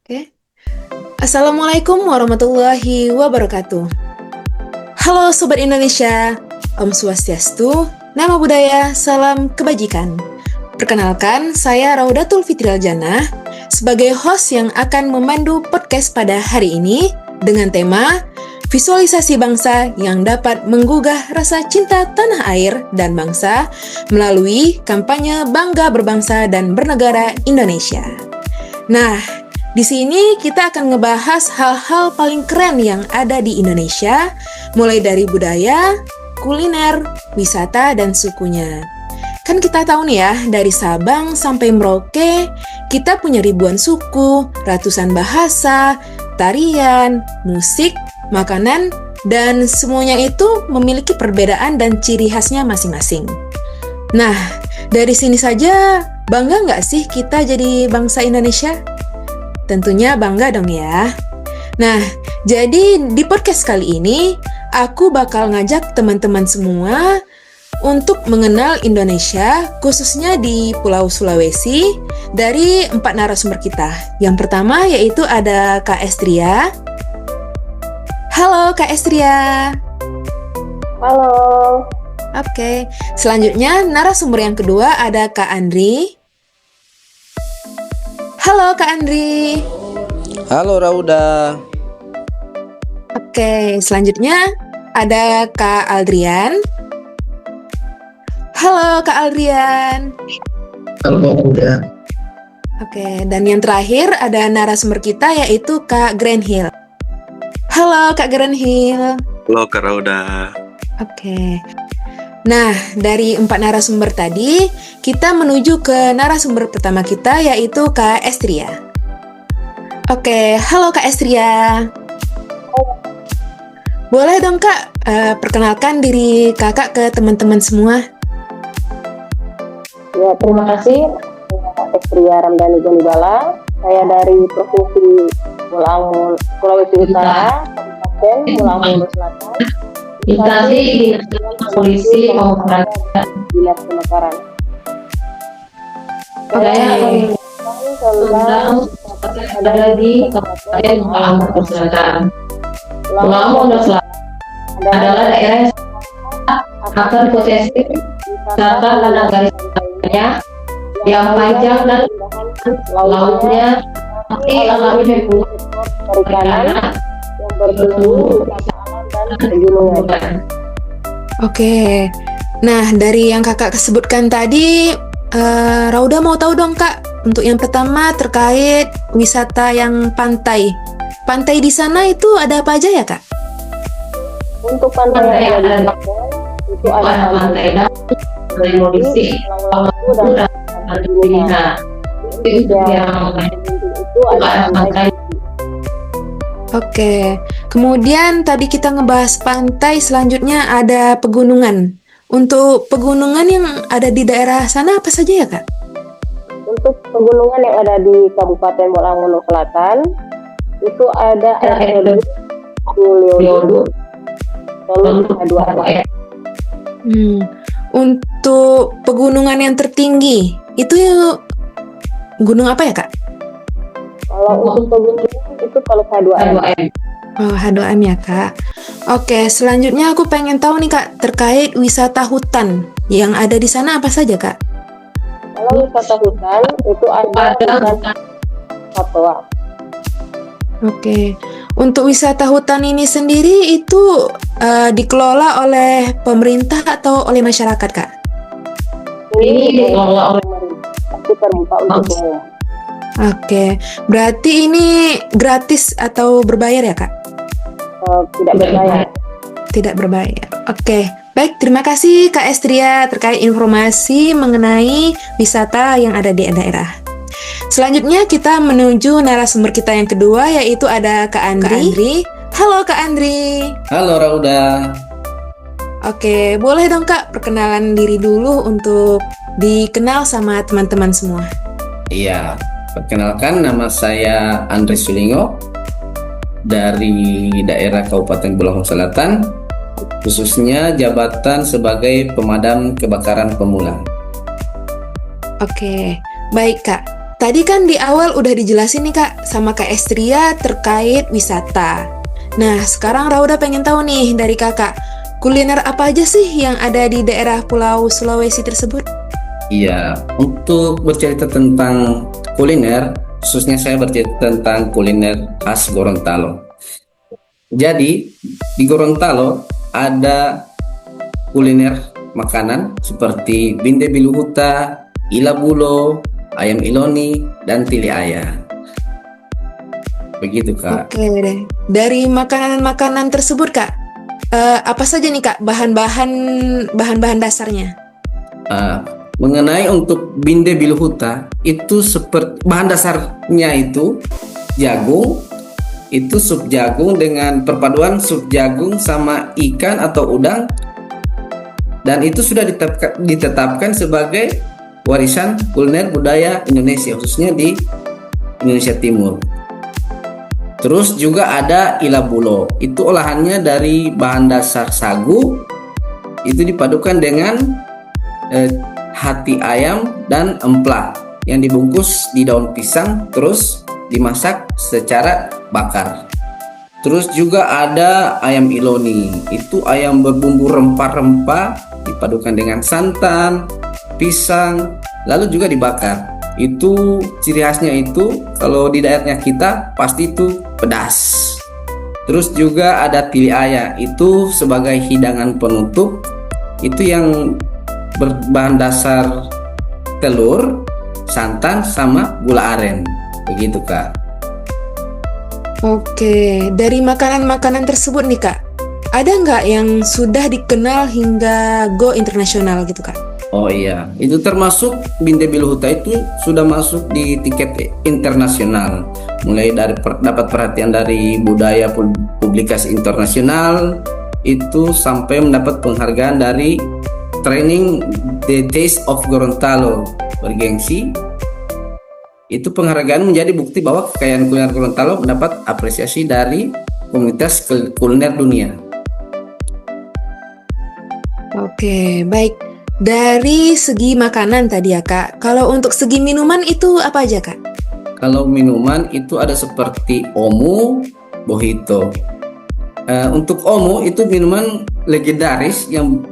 Oke. Assalamualaikum warahmatullahi wabarakatuh. Halo Sobat Indonesia, Om Swastiastu, Namo Buddhaya, Salam Kebajikan. Perkenalkan, saya Raudatul Fitrial Jannah sebagai host yang akan memandu podcast pada hari ini dengan tema visualisasi bangsa yang dapat menggugah rasa cinta tanah air dan bangsa melalui kampanye Bangga Berbangsa dan Bernegara Indonesia. Nah, di sini kita akan ngebahas hal-hal paling keren yang ada di Indonesia, mulai dari budaya, kuliner, wisata, dan sukunya. Kan kita tahu nih ya, dari Sabang sampai Merauke, kita punya ribuan suku, ratusan bahasa, tarian, musik, makanan, dan semuanya itu memiliki perbedaan dan ciri khasnya masing-masing. Nah, dari sini saja, bangga nggak sih kita jadi bangsa Indonesia? Tentunya bangga dong ya. Nah, jadi di podcast kali ini, aku bakal ngajak teman-teman semua untuk mengenal Indonesia, khususnya di Pulau Sulawesi, dari 4 narasumber kita. Yang pertama yaitu ada Kak Estria. Halo Kak Estria. Halo. Oke, selanjutnya narasumber yang kedua ada Kak Andri. Halo Kak Andri. Halo Rauda. Oke, selanjutnya ada Kak Aldrian. Halo Kak Aldrian. Halo Rauda. Oke, dan yang terakhir ada narasumber kita yaitu Kak Grenhill. Halo Kak Grenhill. Halo Kak Rauda. Oke. Nah, dari 4 narasumber tadi, kita menuju ke narasumber pertama kita, yaitu Kak Estria. Oke, halo Kak Estria. Boleh dong Kak, perkenalkan diri Kakak ke teman-teman semua. Ya, terima kasih. Saya Estria Ramdhani Gonibala. Saya dari Provinsi Pulau Sulawesi Utara, Kabupaten Pulau Hulu Selatan. Instansi Dinas Polisi Pemekaran. Dinas Pemekaran. Saya tentang ada di Kabupaten Pulau Hulu Selatan. Pulau Hulu Selatan adalah daerah yang akan potensi wisata dan garisnya yang panjang dan lautnya masih alami perikanan yang berbulu wisata alam dan pegunungan. Oke, nah dari yang Kakak sebutkan tadi, Rauda mau tahu dong Kak, untuk yang pertama terkait wisata yang pantai. Pantai di sana itu ada apa aja ya Kak? Untuk pantai yang ada di Papua, itu ada pantai pantai Modisi, Langlawu dan pantai Pilihan. Itu yang itu ada pantai. Oke, kemudian tadi kita ngebahas pantai, selanjutnya ada pegunungan. Untuk pegunungan yang ada di daerah sana apa saja ya Kak? Untuk pegunungan yang ada di Kabupaten Pulau Hulu Selatan, itu ada Erhedu, Kuliodu, lalu K2R. Untuk pegunungan yang tertinggi, itu gunung apa ya Kak? Kalau untuk pegunungan itu kalau K2R. Oh, H2M ya Kak. Oke, selanjutnya aku pengen tahu nih Kak, terkait wisata hutan. Yang ada di sana apa saja Kak? Kalau wisata hutan itu ada hutan Satwa. Oke, untuk wisata hutan ini sendiri itu dikelola oleh pemerintah atau oleh masyarakat Kak? Ini dikelola oleh pemerintah, tapi terbuka untuk umum. Oke, berarti ini gratis atau berbayar ya Kak? Tidak berbayar. Tidak berbayar. Oke, baik, terima kasih Kak Estria terkait informasi mengenai wisata yang ada di daerah. Selanjutnya kita menuju narasumber kita yang kedua, yaitu ada Kak Andri. Halo Kak Andri. Halo Rauda. Oke, boleh dong Kak perkenalan diri dulu untuk dikenal sama teman-teman semua. Iya, perkenalkan nama saya Andri Sulingo dari daerah Kabupaten Pulau Hulu Selatan, khususnya jabatan sebagai pemadam kebakaran pemula. Oke, baik Kak. tadi kan di awal udah dijelasin nih Kak sama Kak Estria terkait wisata. Nah, sekarang Rauda pengen tahu nih dari Kakak, kuliner apa aja sih yang ada di daerah Pulau Sulawesi tersebut? Iya, untuk bercerita tentang kuliner, khususnya saya bercerita tentang kuliner khas Gorontalo. Jadi, di Gorontalo ada kuliner makanan seperti binde biluhuta, ila bulo, ayam iloni, dan tili ayah. Begitu Kak. Oke deh. Dari makanan-makanan tersebut Kak, apa saja nih Kak bahan-bahan dasarnya? Mengenai untuk binde biluhuta, itu seperti bahan dasarnya itu jagung, itu sup jagung dengan perpaduan sup jagung sama ikan atau udang, dan itu sudah ditetapkan sebagai warisan kuliner budaya Indonesia, khususnya di Indonesia Timur. Terus juga ada ila bulo, itu olahannya dari bahan dasar sagu, itu dipadukan dengan hati ayam dan emplak yang dibungkus di daun pisang, terus dimasak secara bakar. Terus juga ada ayam iloni, itu ayam berbumbu rempah-rempah dipadukan dengan santan, pisang, lalu juga dibakar. Itu ciri khasnya itu kalau di daerahnya kita pasti itu pedas. Terus juga ada tili ayah, itu sebagai hidangan penutup, itu yang berbahan dasar telur, santan, sama gula aren. Begitu Kak. Oke, dari makanan-makanan tersebut nih Kak, ada nggak yang sudah dikenal hingga go internasional gitu Kak? Oh iya, itu termasuk binde biluhuta itu sudah masuk di tiket internasional. Mulai dari dapat perhatian dari budaya publikasi internasional, itu sampai mendapat penghargaan dari Training The Taste of Gorontalo bergengsi. Itu penghargaan menjadi bukti bahwa kekayaan kuliner Gorontalo mendapat apresiasi dari komunitas kuliner dunia. Oke, baik. Dari segi makanan tadi ya Kak, kalau untuk segi minuman itu apa aja Kak? Kalau minuman itu ada seperti omu, mojito. Untuk omu itu minuman legendaris yang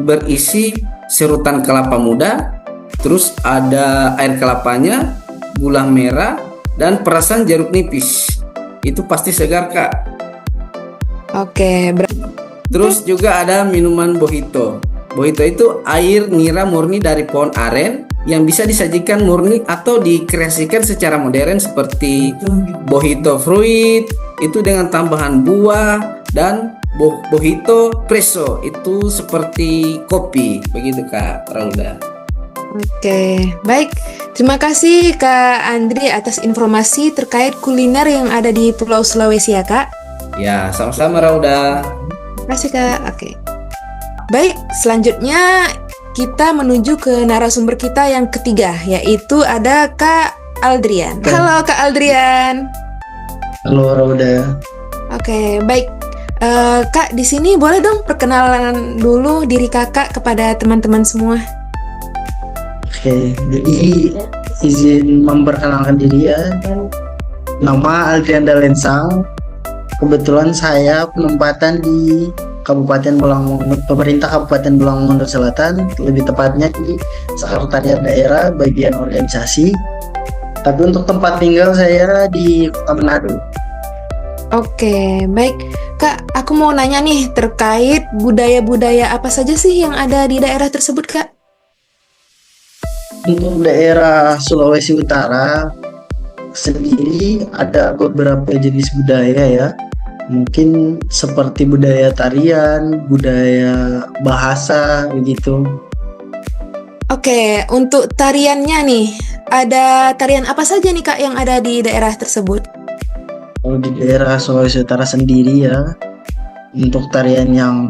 berisi serutan kelapa muda, terus ada air kelapanya, gula merah, dan perasan jeruk nipis. Itu pasti segar Kak. Oke, Terus juga ada minuman mojito. Mojito itu air nira murni dari pohon aren yang bisa disajikan murni atau dikreasikan secara modern seperti mojito fruit itu dengan tambahan buah, dan mojito presso itu seperti kopi. Begitu Kak Rauda. Oke, baik. Terima kasih Kak Andri atas informasi terkait kuliner yang ada di Pulau Sulawesi ya Kak. Ya, sama-sama Rauda. Terima kasih Kak. Oke. Baik, selanjutnya kita menuju ke narasumber kita yang ketiga, yaitu ada Kak Aldrian. Halo Kak Aldrian. Halo Rauda. Oke, baik. Kak, di sini boleh dong perkenalan dulu diri kakak kepada teman-teman semua. Oke, jadi izin memperkenalkan diri ya. Nama Aldrian Dalensang. Kebetulan saya penempatan di pemerintah Kabupaten Bulangon Selatan, lebih tepatnya di Sekretariat Daerah bagian organisasi. Tapi untuk tempat tinggal saya di Kota Manado. Oke, baik. Kak, aku mau nanya nih terkait budaya-budaya apa saja sih yang ada di daerah tersebut, Kak? Untuk daerah Sulawesi Utara sendiri ada beberapa jenis budaya ya. Mungkin seperti budaya tarian, budaya bahasa begitu. Oke, untuk tariannya nih, ada tarian apa saja nih Kak yang ada di daerah tersebut? Kalau di daerah Sulawesi Utara sendiri ya, untuk tarian yang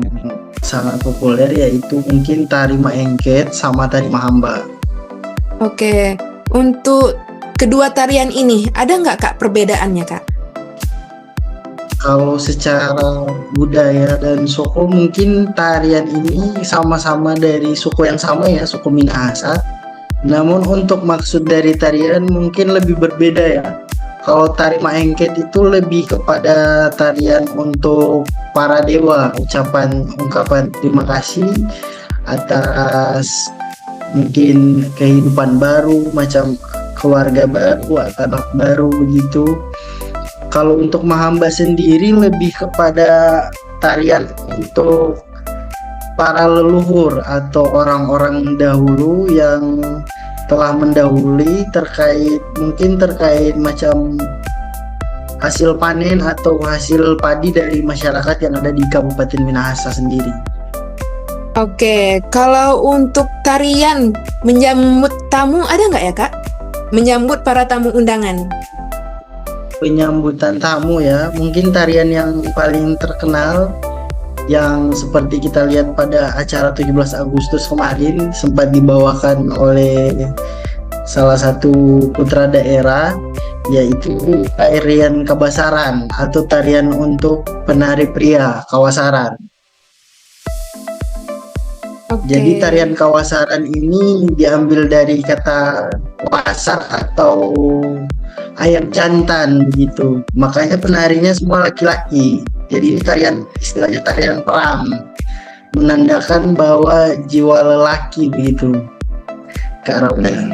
sangat populer yaitu mungkin tari maengket sama tari mahamba. Oke, untuk kedua tarian ini, ada nggak Kak perbedaannya Kak? Kalau secara budaya dan suku mungkin tarian ini sama-sama dari suku yang sama ya, suku Minahasa. Namun untuk maksud dari tarian mungkin lebih berbeda ya. Kalau tari maengket itu lebih kepada tarian untuk para dewa, ungkapan terima kasih atas mungkin kehidupan baru, macam keluarga baru atau anak baru begitu. Kalau untuk Mahamba sendiri lebih kepada tarian untuk para leluhur atau orang-orang dahulu yang telah mendahului terkait macam hasil panen atau hasil padi dari masyarakat yang ada di Kabupaten Minahasa sendiri. Oke, kalau untuk tarian menyambut tamu ada nggak ya Kak? Menyambut para tamu undangan. Penyambutan tamu ya, mungkin tarian yang paling terkenal yang seperti kita lihat pada acara 17 Agustus kemarin sempat dibawakan oleh salah satu putra daerah, yaitu tarian Kabasaran atau tarian untuk penari pria Kawasaran. Jadi tarian Kawasaran ini diambil dari kata wasar atau ayam jantan begitu. Makanya penarinya semua laki-laki. Jadi ini istilahnya tarian perang, menandakan bahwa jiwa lelaki begitu. Kak Rauda.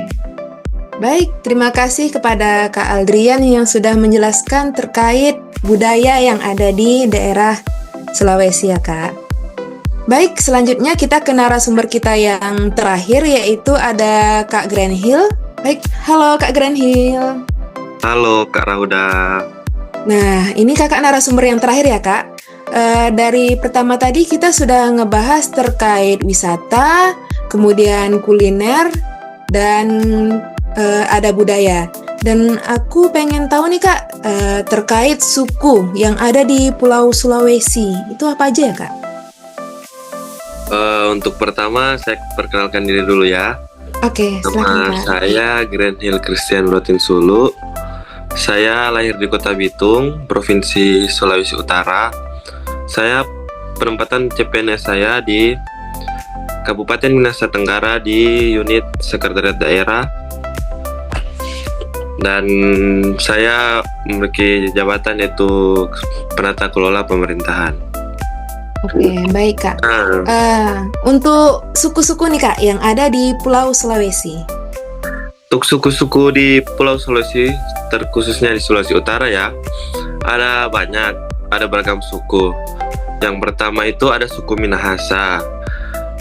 Baik, terima kasih kepada Kak Aldrian yang sudah menjelaskan terkait budaya yang ada di daerah Sulawesi ya Kak. Baik, selanjutnya kita ke narasumber kita yang terakhir, yaitu ada Kak Grenhill. Baik, halo Kak Grenhill. Halo Kak Rauda. Nah, ini kakak narasumber yang terakhir ya Kak. Dari pertama tadi kita sudah ngebahas terkait wisata, kemudian kuliner, dan ada budaya. Dan aku pengen tahu nih Kak, terkait suku yang ada di Pulau Sulawesi, itu apa aja ya Kak? Untuk pertama saya perkenalkan diri dulu ya. Oke, silakan Nama Kak. saya Grenhill Christian Rotin Sulu. Saya lahir di Kota Bitung, Provinsi Sulawesi Utara. Saya penempatan CPNS saya di Kabupaten Minahasa Tenggara di unit Sekretariat Daerah. Dan saya memiliki jabatan yaitu Penata Kelola Pemerintahan. Oke, baik Kak. Untuk suku-suku nih Kak yang ada di Pulau Sulawesi. Untuk suku-suku di Pulau Sulawesi, terkhususnya di Sulawesi Utara ya, ada banyak, ada beragam suku. Yang pertama itu ada suku Minahasa.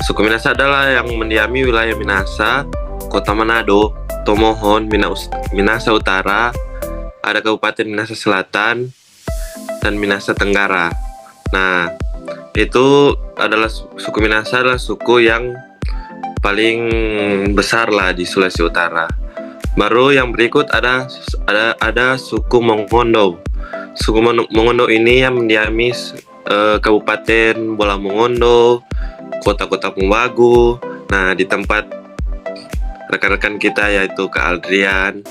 Suku Minahasa adalah yang mendiami wilayah Minahasa, Kota Manado, Tomohon, Minahasa Utara, ada Kabupaten Minahasa Selatan, dan Minahasa Tenggara. Nah, itu adalah suku Minahasa adalah suku yang paling besar lah di Sulawesi Utara. Baru yang berikut ada suku Mongondo. Suku Mongondo ini yang mendiami Kabupaten Bola Mongondo, kota-kota Pembagu. Nah, di tempat rekan-rekan kita yaitu Kak Aldrian.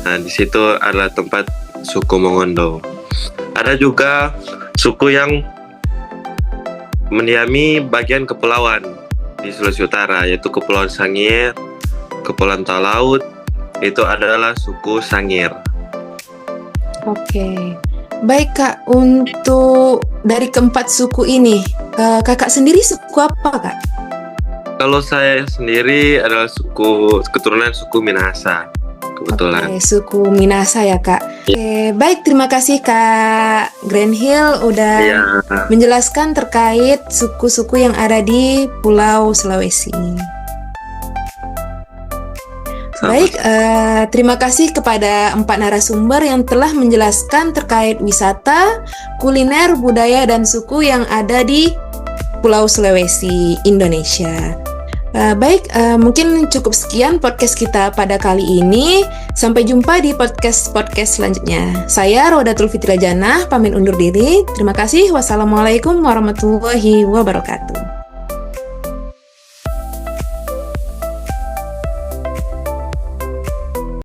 Nah, di situ adalah tempat suku Mongondo. Ada juga suku yang mendiami bagian kepulauan di Sulawesi Utara, yaitu Kepulauan Sangir, Kepulauan Talaut, itu adalah suku Sangir. Oke, baik Kak. Untuk dari keempat suku ini, kakak sendiri suku apa Kak? Kalau saya sendiri adalah keturunan suku Minahasa, kebetulan. Oke, suku Minahasa ya Kak. Oke, baik, terima kasih Kak Grenhill udah menjelaskan terkait suku-suku yang ada di Pulau Sulawesi. Baik, terima kasih kepada 4 narasumber yang telah menjelaskan terkait wisata, kuliner, budaya, dan suku yang ada di Pulau Sulawesi, Indonesia. Baik, mungkin cukup sekian podcast kita pada kali ini. Sampai jumpa di podcast selanjutnya. Saya Rodatul Fitrajana, pamit undur diri. Terima kasih. Wassalamualaikum warahmatullahi wabarakatuh.